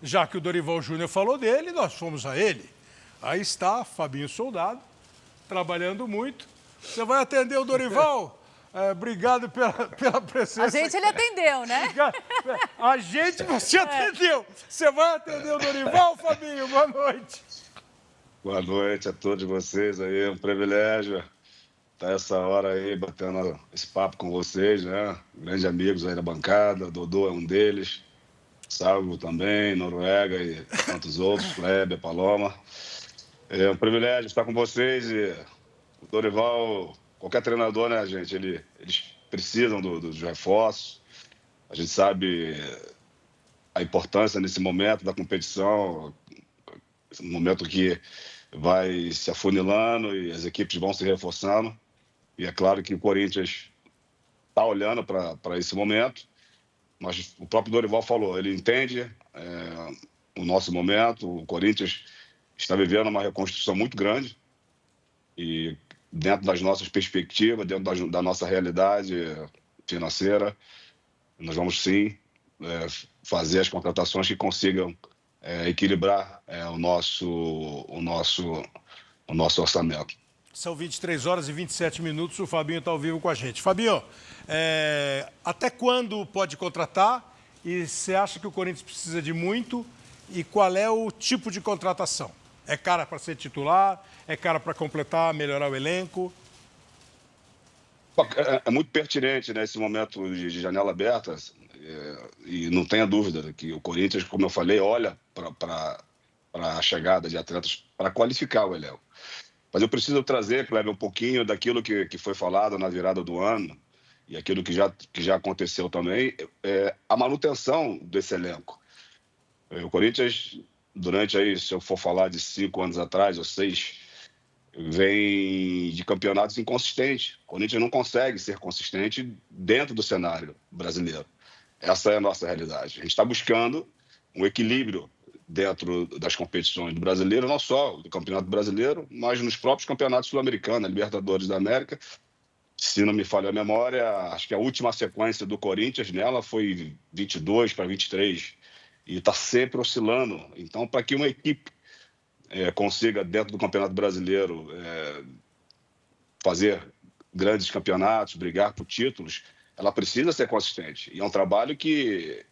já que o Dorival Júnior falou dele, nós fomos a ele. Aí está Fabinho Soldado, trabalhando muito. Você vai atender o Dorival? Obrigado pela presença. A gente ele atendeu, né? A gente você atendeu. Você vai atender o Dorival, Fabinho? Boa noite. Boa noite a todos vocês aí, é um privilégio estar essa hora aí batendo esse papo com vocês, né? Grandes amigos aí da bancada, Dodô é um deles, Salvo também, Noruega e tantos outros, Kleber, Paloma. É um privilégio estar com vocês e o Dorival, qualquer treinador, né, gente, eles precisam dos reforços. A gente sabe a importância nesse momento da competição, um momento que vai se afunilando e as equipes vão se reforçando. E é claro que o Corinthians está olhando para esse momento, mas o próprio Dorival falou, ele entende o nosso momento, o Corinthians está vivendo uma reconstrução muito grande e dentro das nossas perspectivas, dentro da nossa realidade financeira, nós vamos sim fazer as contratações que consigam equilibrar o nosso orçamento. São 23 horas e 27 minutos, o Fabinho está ao vivo com a gente. Fabinho, até quando pode contratar? E você acha que o Corinthians precisa de muito? E qual é o tipo de contratação? É cara para ser titular? É cara para completar, melhorar o elenco? É muito pertinente nesse momento de janela aberta e não tenha dúvida que o Corinthians, como eu falei, olha para a chegada de atletas para qualificar o elenco. Mas eu preciso trazer, Kleber, um pouquinho daquilo que foi falado na virada do ano e aquilo que já aconteceu também, a manutenção desse elenco. O Corinthians, durante aí, se eu for falar de 5 anos atrás ou 6, vem de campeonatos inconsistentes. O Corinthians não consegue ser consistente dentro do cenário brasileiro. Essa é a nossa realidade. A gente está buscando um equilíbrio dentro das competições do brasileiro, não só do Campeonato Brasileiro, mas nos próprios campeonatos sul-americanos, Libertadores da América. Se não me falha a memória, acho que a última sequência do Corinthians nela foi 22 para 23 e está sempre oscilando. Então, para que uma equipe consiga, dentro do Campeonato Brasileiro, fazer grandes campeonatos, brigar por títulos, ela precisa ser consistente. E é um trabalho que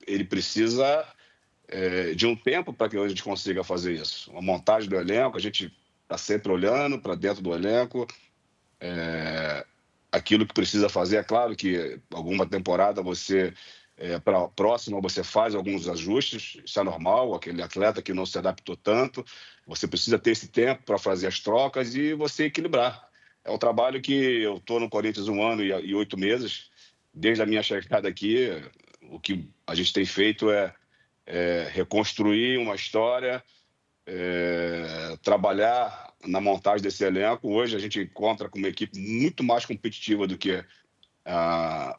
ele precisa de um tempo para que a gente consiga fazer isso. Uma montagem do elenco, a gente está sempre olhando para dentro do elenco, aquilo que precisa fazer. É claro que alguma temporada você, para a próxima, você faz alguns ajustes, isso é normal, aquele atleta que não se adaptou tanto, você precisa ter esse tempo para fazer as trocas e você equilibrar. É um trabalho que eu estou no Corinthians 1 ano e 8 meses, desde a minha chegada aqui, o que a gente tem feito é reconstruir uma história, trabalhar na montagem desse elenco. Hoje a gente encontra com uma equipe muito mais competitiva do que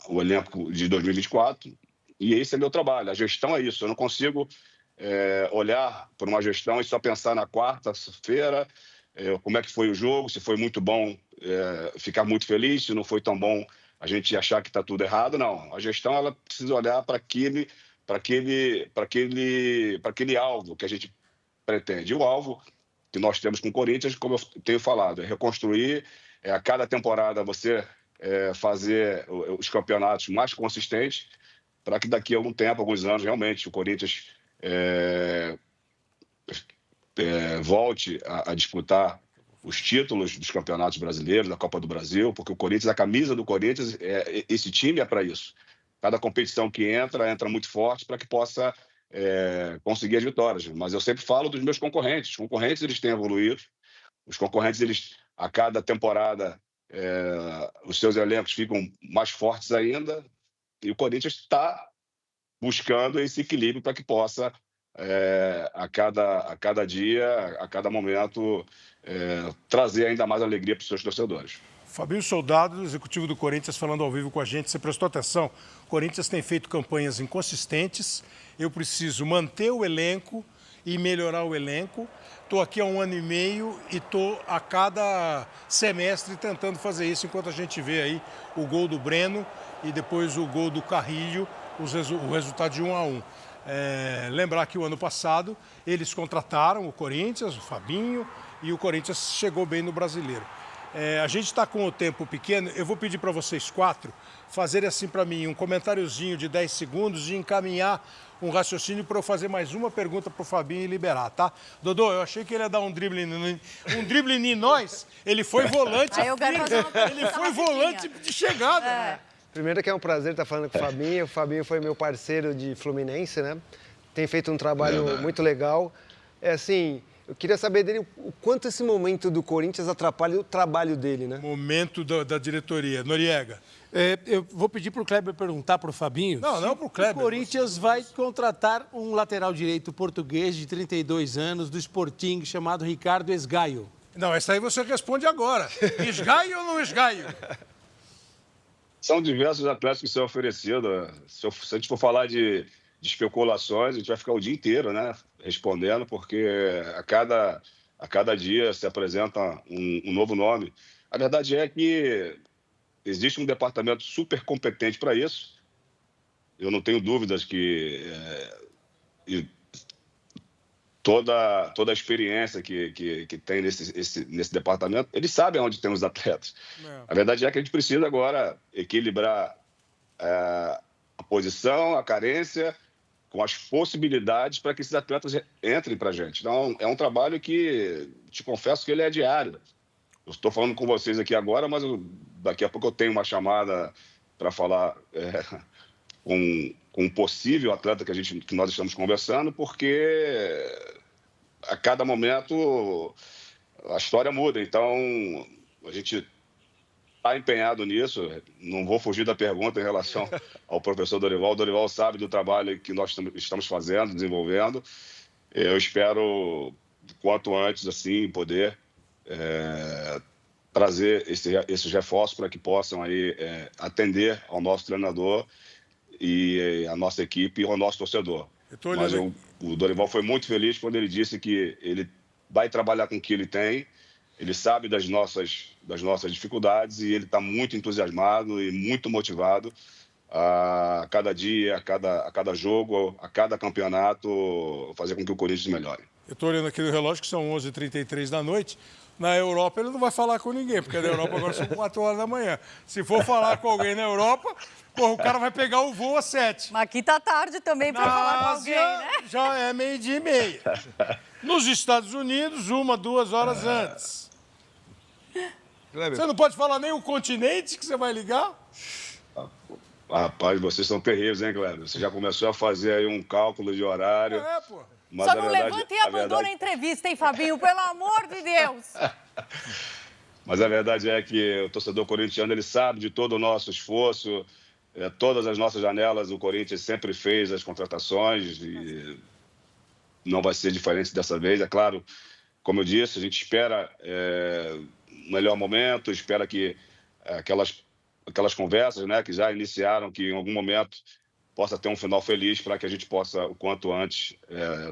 o elenco de 2024, e esse é meu trabalho. A gestão é isso. Eu não consigo olhar para uma gestão e só pensar na quarta-feira, como é que foi o jogo, se foi muito bom, ficar muito feliz, se não foi tão bom, a gente achar que está tudo errado. Não, a gestão ela precisa olhar para aquele alvo que a gente pretende. E o alvo que nós temos com o Corinthians, como eu tenho falado, é reconstruir, a cada temporada você fazer os campeonatos mais consistentes, para que daqui a algum tempo, alguns anos, realmente o Corinthians volte a disputar os títulos dos campeonatos brasileiros, da Copa do Brasil, porque o Corinthians, a camisa do Corinthians, esse time é para isso. Cada competição que entra muito forte para que possa conseguir as vitórias. Mas eu sempre falo dos meus concorrentes. Os concorrentes eles têm evoluído. Os concorrentes, eles, a cada temporada, os seus elencos ficam mais fortes ainda. E o Corinthians está buscando esse equilíbrio para que possa, a cada dia, a cada momento, trazer ainda mais alegria para os seus torcedores. Fabinho Soldado, executivo do Corinthians, falando ao vivo com a gente. Você prestou atenção? O Corinthians tem feito campanhas inconsistentes. Eu preciso manter o elenco e melhorar o elenco. Estou aqui há 1 ano e meio e estou a cada semestre tentando fazer isso, enquanto a gente vê aí o gol do Breno e depois o gol do Carrilho, o resultado de 1-1. Lembrar que o ano passado eles contrataram o Corinthians, o Fabinho, e o Corinthians chegou bem no Brasileiro. A gente está com o tempo pequeno, eu vou pedir para vocês 4 fazerem assim para mim um comentáriozinho de 10 segundos e encaminhar um raciocínio para eu fazer mais uma pergunta para o Fabinho e liberar, tá? Dodô, eu achei que ele ia dar um drible em nós, ele foi volante, Aí eu quero fazer uma pergunta ele foi volante de chegada. Né? Primeiro que é um prazer estar falando com o Fabinho. O Fabinho foi meu parceiro de Fluminense, né? Tem feito um trabalho muito legal. Assim, eu queria saber dele o quanto esse momento do Corinthians atrapalha o trabalho dele, né? Momento da diretoria. Noriega. Eu vou pedir para o Kleber perguntar para o Fabinho. Não para o Kleber. O Corinthians vai contratar um lateral direito português de 32 anos do Sporting chamado Ricardo Esgaio. Não, essa aí você responde agora. Esgaio ou não esgaio? São diversos atletas que são oferecidos. Se a gente for falar de especulações, a gente vai ficar o dia inteiro, né, respondendo, porque a cada dia se apresenta um novo nome. A verdade é que existe um departamento super competente para isso. Eu não tenho dúvidas que toda a experiência que tem nesse departamento, eles sabem onde tem os atletas. A verdade é que a gente precisa agora equilibrar a posição, a carência, com as possibilidades para que esses atletas entrem para a gente. Então, é um trabalho que, te confesso que ele é diário. Eu estou falando com vocês aqui agora, mas daqui a pouco eu tenho uma chamada para falar com um possível atleta que nós estamos conversando, porque a cada momento a história muda. Então, a gente está empenhado nisso. Não vou fugir da pergunta em relação ao professor Dorival. O Dorival sabe do trabalho que nós estamos fazendo, desenvolvendo. Eu espero, quanto antes, assim, poder trazer esses reforços para que possam aí, atender ao nosso treinador e a nossa equipe e ao nosso torcedor. Mas o Dorival foi muito feliz quando ele disse que ele vai trabalhar com o que ele tem, ele sabe das nossas dificuldades e ele está muito entusiasmado e muito motivado a cada dia, a cada jogo, a cada campeonato, fazer com que o Corinthians melhore. Eu estou olhando aqui no relógio que são 11h33 da noite. Na Europa ele não vai falar com ninguém, porque na Europa agora são 4 horas da manhã. Se for falar com alguém na Europa, o cara vai pegar o voo às 7. Mas aqui tá tarde também para falar com alguém, né? Já é 12h30. Nos Estados Unidos, 1, 2 horas antes. Você não pode falar nem o continente que você vai ligar? Rapaz, vocês são terríveis, hein, Kleber? Você já começou a fazer aí um cálculo de horário. Pô. Mas só não levanta e abandona a entrevista, hein, Fabinho? Pelo amor de Deus! Mas a verdade é que o torcedor corintiano, ele sabe de todo o nosso esforço, todas as nossas janelas, o Corinthians sempre fez as contratações e não vai ser diferente dessa vez. É claro, como eu disse, a gente espera um melhor momento, espera que aquelas conversas, né, que já iniciaram, que em algum momento possa ter um final feliz para que a gente possa, o quanto antes,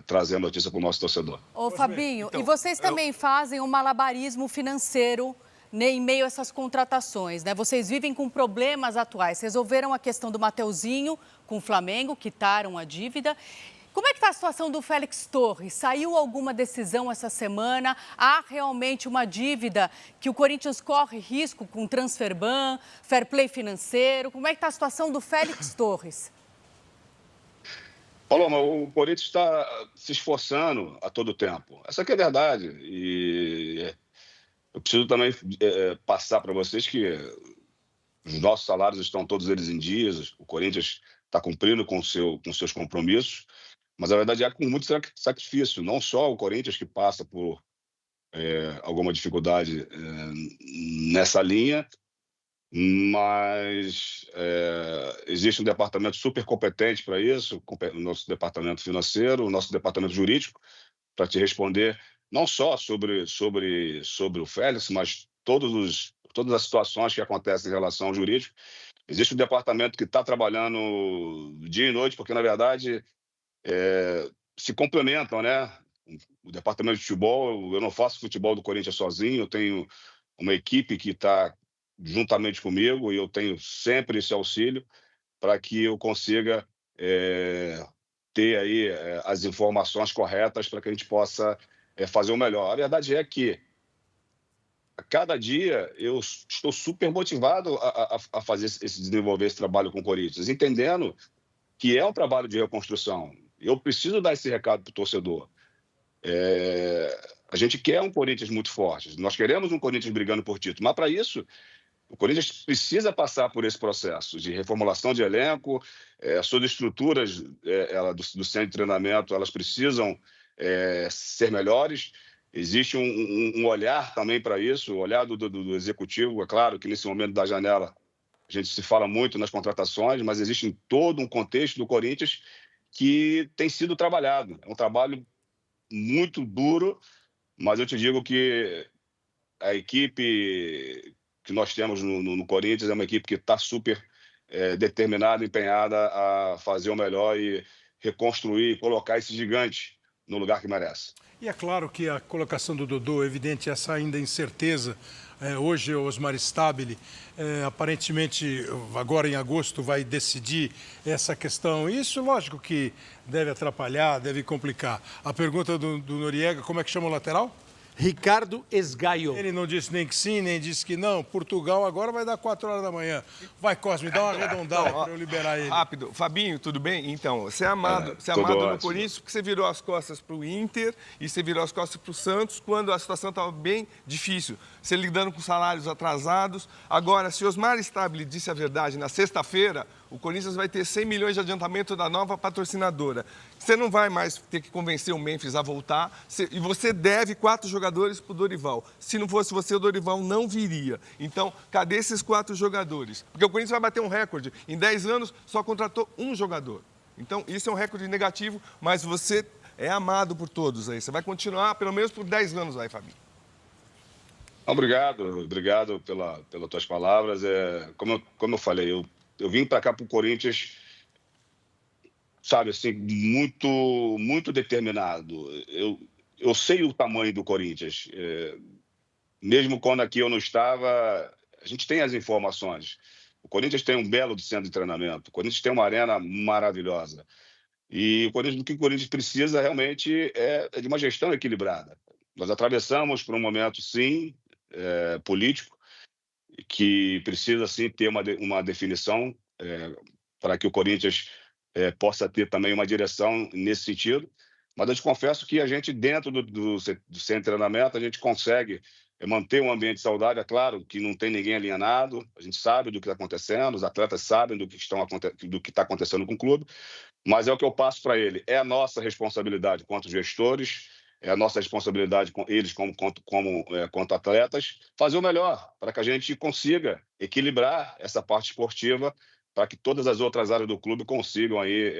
trazer a notícia para o nosso torcedor. Ô, Fabinho, então, e vocês também fazem um malabarismo financeiro em meio a essas contratações, né? Vocês vivem com problemas atuais. Resolveram a questão do Mateuzinho com o Flamengo, quitaram a dívida. Como é que está a situação do Félix Torres? Saiu alguma decisão essa semana? Há realmente uma dívida que o Corinthians corre risco com transfer ban, fair play financeiro? Como é que está a situação do Félix Torres? Paloma, o Corinthians está se esforçando a todo tempo. Essa aqui é a verdade. E eu preciso também passar para vocês que os nossos salários estão todos eles em dias. O Corinthians está cumprindo com seus compromissos. Mas a verdade é que com muito sacrifício. Não só o Corinthians que passa por alguma dificuldade nessa linha, mas existe um departamento super competente para isso, o nosso departamento financeiro, o nosso departamento jurídico, para te responder não só sobre o Félix, mas todas as situações que acontecem em relação ao jurídico. Existe um departamento que está trabalhando dia e noite, porque, na verdade, se complementam, né? O departamento de futebol, eu não faço futebol do Corinthians sozinho, eu tenho uma equipe que está juntamente comigo e eu tenho sempre esse auxílio para que eu consiga ter aí as informações corretas para que a gente possa fazer o melhor. A verdade é que a cada dia eu estou super motivado a desenvolver esse trabalho com o Corinthians, entendendo que é um trabalho de reconstrução. Eu preciso dar esse recado para o torcedor. A gente quer um Corinthians muito forte, nós queremos um Corinthians brigando por título, mas para isso o Corinthians precisa passar por esse processo de reformulação de elenco, suas estruturas do centro de treinamento, elas precisam ser melhores. Existe um olhar também para isso, o olhar do executivo. É claro que nesse momento da janela a gente se fala muito nas contratações, mas existe todo um contexto do Corinthians que tem sido trabalhado. É um trabalho muito duro, mas eu te digo que a equipe que nós temos no Corinthians é uma equipe que está super determinada, empenhada a fazer o melhor e reconstruir, colocar esse gigante no lugar que merece. E é claro que a colocação do Dodô, evidente, essa ainda incerteza. Hoje o Osmar Stabile, aparentemente, agora em agosto, vai decidir essa questão. Isso, lógico que deve atrapalhar, deve complicar. A pergunta do Noriega, como é que chama o lateral? Ricardo Esgaio. Ele não disse nem que sim, nem disse que não. Portugal agora vai dar 4 horas da manhã. Vai, Cosme, dá uma arredondada para eu liberar ele. Rápido. Fabinho, tudo bem? Então, você é amado no Corinthians porque você virou as costas para o Inter e você virou as costas para o Santos quando a situação estava bem difícil. Você lidando com salários atrasados. Agora, se Osmar Stabile disse a verdade, na sexta-feira, o Corinthians vai ter 100 milhões de adiantamento da nova patrocinadora. Você não vai mais ter que convencer o Memphis a voltar. E você deve 4 jogadores para o Dorival. Se não fosse você, o Dorival não viria. Então, cadê esses 4 jogadores? Porque o Corinthians vai bater um recorde. Em 10 anos, só contratou um jogador. Então, isso é um recorde negativo, mas você é amado por todos aí. Você vai continuar pelo menos por 10 anos aí, Fabinho. Obrigado pelas tuas palavras. Como eu falei, eu vim para cá para o Corinthians, sabe, assim, muito determinado. Eu sei o tamanho do Corinthians. Mesmo quando aqui eu não estava, a gente tem as informações. O Corinthians tem um belo centro de treinamento. O Corinthians tem uma arena maravilhosa. E o que o Corinthians precisa realmente é de uma gestão equilibrada. Nós atravessamos por um momento, sim, político, que precisa, sim, ter uma definição para que o Corinthians possa ter também uma direção nesse sentido. Mas eu te confesso que a gente, dentro do centro de treinamento, a gente consegue manter um ambiente saudável. É claro que não tem ninguém alienado, a gente sabe do que está acontecendo, os atletas sabem do que está acontecendo com o clube, mas é o que eu passo para ele. É a nossa responsabilidade quanto gestores, é a nossa responsabilidade com eles quanto atletas, fazer o melhor para que a gente consiga equilibrar essa parte esportiva para que todas as outras áreas do clube consigam aí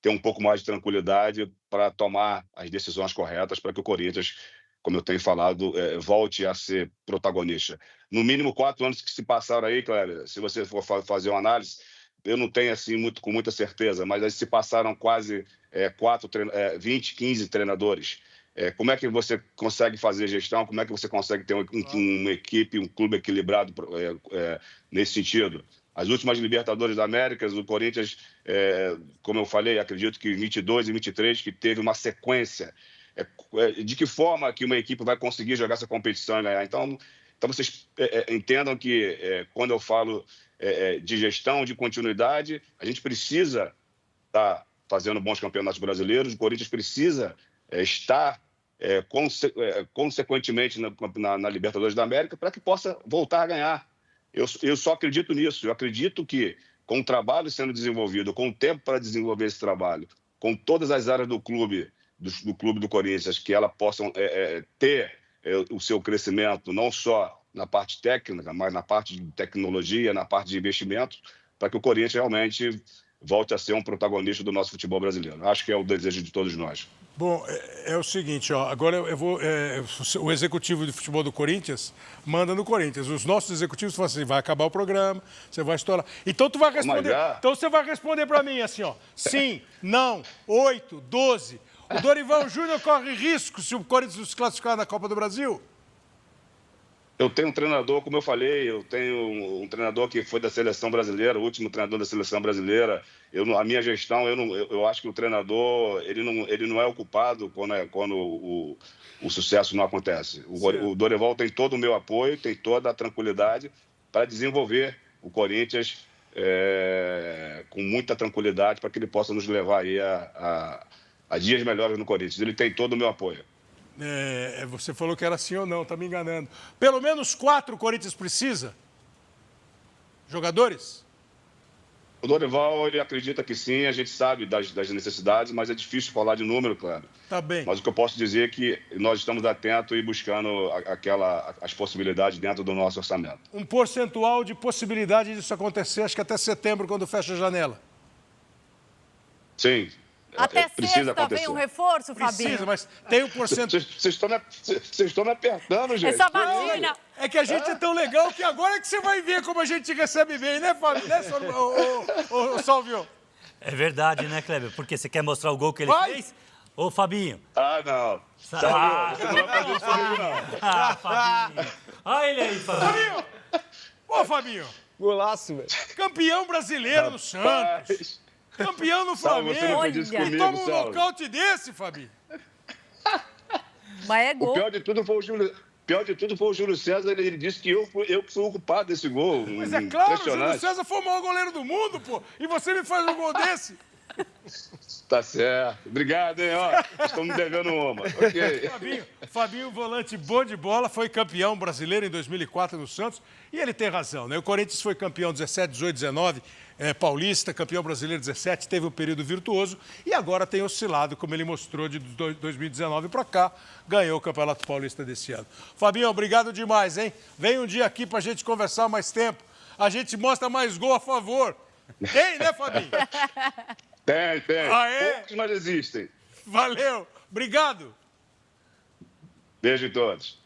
ter um pouco mais de tranquilidade para tomar as decisões corretas para que o Corinthians, como eu tenho falado, volte a ser protagonista. No mínimo 4 anos que se passaram aí, Cléber, se você for fazer uma análise, eu não tenho assim com muita certeza, mas aí se passaram quase 20, 15 treinadores. Como é que você consegue fazer gestão? Como é que você consegue ter uma equipe, um clube equilibrado nesse sentido? As últimas Libertadores da América, o Corinthians, como eu falei, acredito que 22 e 23, que teve uma sequência. De que forma que uma equipe vai conseguir jogar essa competição e ganhar? Então vocês entendam que quando eu falo de gestão, de continuidade, a gente precisa estar fazendo bons campeonatos brasileiros, o Corinthians precisa estar consequentemente na Libertadores da América para que possa voltar a ganhar. Eu só acredito nisso. Eu acredito que, com o trabalho sendo desenvolvido, com o tempo para desenvolver esse trabalho, com todas as áreas do clube do Corinthians, que elas possam ter o seu crescimento, não só na parte técnica, mas na parte de tecnologia, na parte de investimento, para que o Corinthians realmente volte a ser um protagonista do nosso futebol brasileiro. Acho que é o desejo de todos nós. Bom, é o seguinte, agora eu vou. O executivo de futebol do Corinthians manda no Corinthians. Os nossos executivos falam assim: vai acabar o programa, você vai estourar. Então tu vai responder. Então você vai responder para mim assim, sim, não, 8, 12. O Dorival Júnior corre risco se o Corinthians se classificar na Copa do Brasil? Eu tenho um treinador, como eu falei, eu tenho um treinador que foi da seleção brasileira, o último treinador da seleção brasileira. A minha gestão, eu acho que o treinador ele não é o culpado quando o sucesso não acontece. O Dorival tem todo o meu apoio, tem toda a tranquilidade para desenvolver o Corinthians com muita tranquilidade para que ele possa nos levar aí a dias melhores no Corinthians. Ele tem todo o meu apoio. Você falou que era sim ou não, tá me enganando. Pelo menos 4 o Corinthians precisa? Jogadores? O Dorival, ele acredita que sim, a gente sabe das necessidades, mas é difícil falar de número, claro. Tá bem. Mas o que eu posso dizer é que nós estamos atentos e buscando as possibilidades dentro do nosso orçamento. Um percentual de possibilidade disso acontecer, acho que até setembro, quando fecha a janela. Sim. Até precisa sexta acontecer. vem um reforço, Fabinho? Precisa, mas tem um percentual. Vocês estão me apertando, gente. Essa vacina. É que a gente é tão legal que agora é que você vai ver como a gente recebe bem, né, Fábio? Né, Salvio? É verdade, né, Kleber? Porque você quer mostrar o gol que ele fez? Ô, Fabinho. Não. Você não vai fazer isso comigo, não. Fabinho. Olha ele aí, Fabinho. Ô, Fabinho. Golaço, velho. Campeão brasileiro no Santos. Campeão no Flamengo. Você não fez isso Olha. E comigo, toma um Salvo. nocaute desse, Fabinho. Mas é O gol. pior de tudo foi o Júlio César, ele disse que eu fui o culpado desse gol. Mas é claro, o Júlio Impressionante. César foi o maior goleiro do mundo, pô. E você me faz um gol desse? Tá certo. Obrigado, hein, ó. Estamos me devendo uma. Ok. Fabinho, volante bom de bola, foi campeão brasileiro em 2004 no Santos. E ele tem razão, né? O Corinthians foi campeão 17, 18, 19, paulista, campeão brasileiro 17, teve um período virtuoso e agora tem oscilado, como ele mostrou de 2019 para cá, ganhou o Campeonato Paulista desse ano. Fabinho, obrigado demais, hein? Vem um dia aqui pra gente conversar mais tempo. A gente mostra mais gol a favor. Tem, né, Fabinho? Tem. Aê. Poucos, mas existem. Valeu. Obrigado. Beijo em todos.